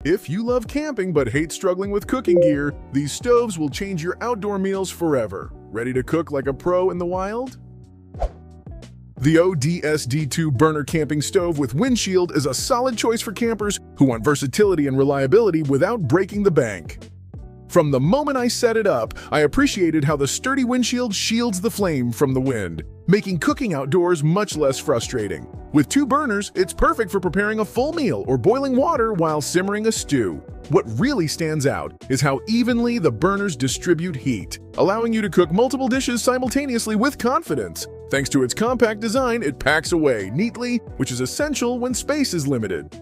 If you love camping but hate struggling with cooking gear, these stoves will change your outdoor meals forever. Ready to cook like a pro in the wild? The ODSD2 burner camping stove with windshield is a solid choice for campers who want versatility and reliability without breaking the bank. From the moment I set it up, I appreciated how the sturdy windshield shields the flame from the wind, making cooking outdoors much less frustrating. With 2 burners, it's perfect for preparing a full meal or boiling water while simmering a stew. What really stands out is how evenly the burners distribute heat, allowing you to cook multiple dishes simultaneously with confidence. Thanks to its compact design, it packs away neatly, which is essential when space is limited.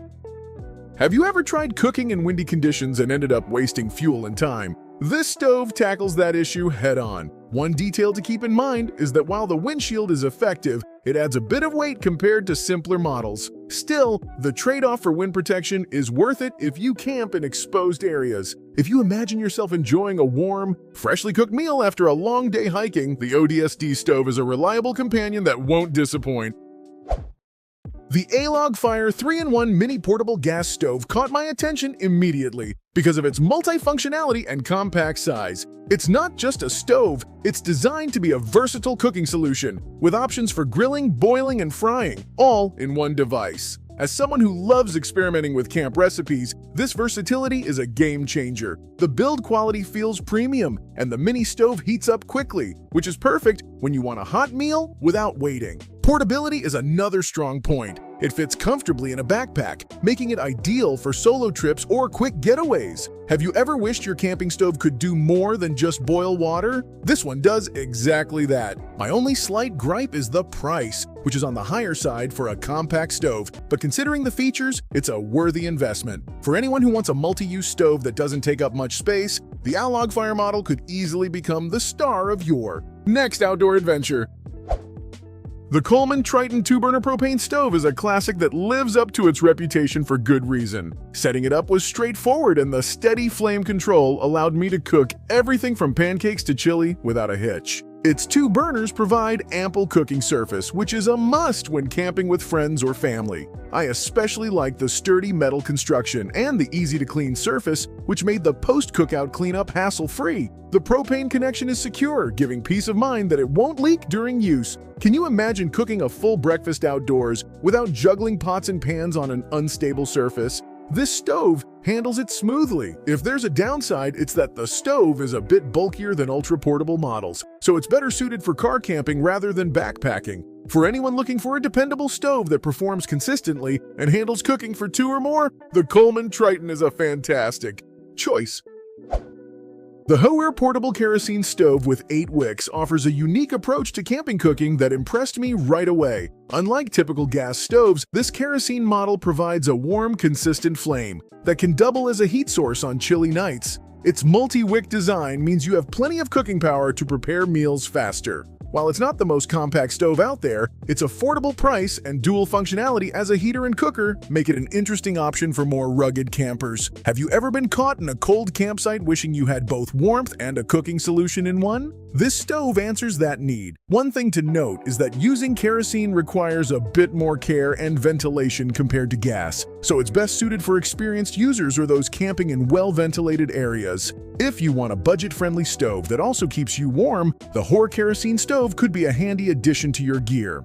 Have you ever tried cooking in windy conditions and ended up wasting fuel and time? This stove tackles that issue head-on. One detail to keep in mind is that while the windshield is effective, it adds a bit of weight compared to simpler models. Still, the trade-off for wind protection is worth it if you camp in exposed areas. If you imagine yourself enjoying a warm, freshly cooked meal after a long day hiking, the ODSD stove is a reliable companion that won't disappoint. The A-Log Fire 3-in-1 mini portable gas stove caught my attention immediately because of its multifunctionality and compact size. It's not just a stove, it's designed to be a versatile cooking solution, with options for grilling, boiling, and frying, all in one device. As someone who loves experimenting with camp recipes, this versatility is a game changer. The build quality feels premium, and the mini stove heats up quickly, which is perfect when you want a hot meal without waiting. Portability is another strong point. It fits comfortably in a backpack, making it ideal for solo trips or quick getaways. Have you ever wished your camping stove could do more than just boil water? This one does exactly that. My only slight gripe is the price, which is on the higher side for a compact stove, but considering the features, it's a worthy investment. For anyone who wants a multi-use stove that doesn't take up much space, the A-Log Fire model could easily become the star of your next outdoor adventure. The Coleman Triton 2-burner propane stove is a classic that lives up to its reputation for good reason. Setting it up was straightforward, and the steady flame control allowed me to cook everything from pancakes to chili without a hitch. Its 2 burners provide ample cooking surface, which is a must when camping with friends or family. I especially like the sturdy metal construction and the easy-to-clean surface, which made the post-cookout cleanup hassle-free. The propane connection is secure, giving peace of mind that it won't leak during use. Can you imagine cooking a full breakfast outdoors without juggling pots and pans on an unstable surface? This stove handles it smoothly. If there's a downside, it's that the stove is a bit bulkier than ultra-portable models, so it's better suited for car camping rather than backpacking. For anyone looking for a dependable stove that performs consistently and handles cooking for 2 or more, the Coleman Triton is a fantastic choice. The Hoer portable kerosene stove with 8 wicks offers a unique approach to camping cooking that impressed me right away. Unlike typical gas stoves, this kerosene model provides a warm, consistent flame that can double as a heat source on chilly nights. Its multi-wick design means you have plenty of cooking power to prepare meals faster. While it's not the most compact stove out there, its affordable price and dual functionality as a heater and cooker make it an interesting option for more rugged campers. Have you ever been caught in a cold campsite wishing you had both warmth and a cooking solution in one? This stove answers that need. One thing to note is that using kerosene requires a bit more care and ventilation compared to gas, so it's best suited for experienced users or those camping in well-ventilated areas. If you want a budget-friendly stove that also keeps you warm, the Hoer kerosene stove could be a handy addition to your gear.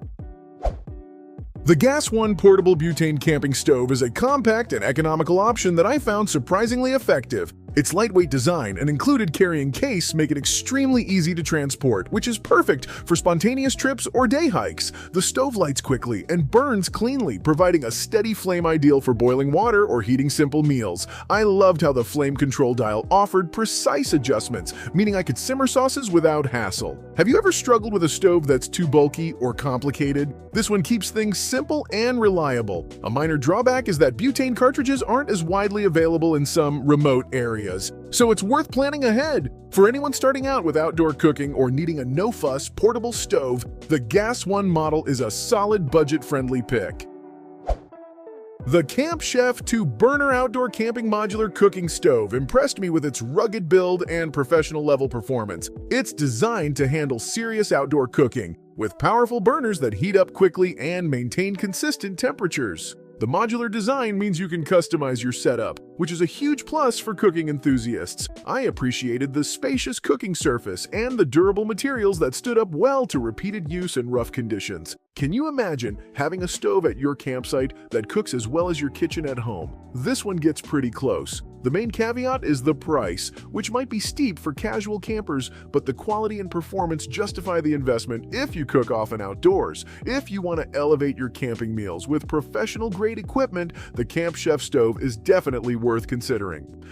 The Gas One portable butane camping stove is a compact and economical option that I found surprisingly effective. Its lightweight design and included carrying case make it extremely easy to transport, which is perfect for spontaneous trips or day hikes. The stove lights quickly and burns cleanly, providing a steady flame ideal for boiling water or heating simple meals. I loved how the flame control dial offered precise adjustments, meaning I could simmer sauces without hassle. Have you ever struggled with a stove that's too bulky or complicated? This one keeps things simple and reliable. A minor drawback is that butane cartridges aren't as widely available in some remote areas, so it's worth planning ahead. For anyone starting out with outdoor cooking or needing a no-fuss portable stove, the Gas One model is a solid budget-friendly pick. The Camp Chef 2-burner outdoor camping modular cooking stove impressed me with its rugged build and professional-level performance. It's designed to handle serious outdoor cooking, with powerful burners that heat up quickly and maintain consistent temperatures. The modular design means you can customize your setup, which is a huge plus for cooking enthusiasts. I appreciated the spacious cooking surface and the durable materials that stood up well to repeated use in rough conditions. Can you imagine having a stove at your campsite that cooks as well as your kitchen at home? This one gets pretty close. The main caveat is the price, which might be steep for casual campers, but the quality and performance justify the investment if you cook often outdoors. If you want to elevate your camping meals with professional-grade equipment, the Camp Chef stove is definitely worth considering.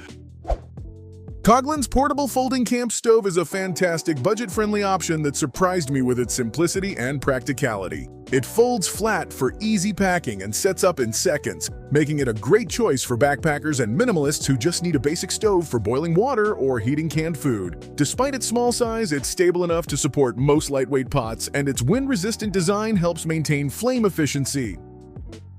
Coghlan's portable folding camp stove is a fantastic budget-friendly option that surprised me with its simplicity and practicality. It folds flat for easy packing and sets up in seconds, making it a great choice for backpackers and minimalists who just need a basic stove for boiling water or heating canned food. Despite its small size, it's stable enough to support most lightweight pots, and its wind-resistant design helps maintain flame efficiency.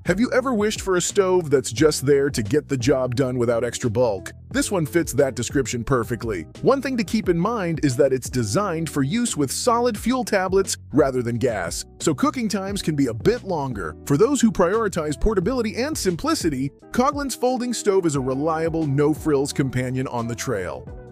Have you ever wished for a stove that's just there to get the job done without extra bulk? This one fits that description perfectly. One thing to keep in mind is that it's designed for use with solid fuel tablets rather than gas, so cooking times can be a bit longer. For those who prioritize portability and simplicity, Coghlan's folding stove is a reliable, no-frills companion on the trail.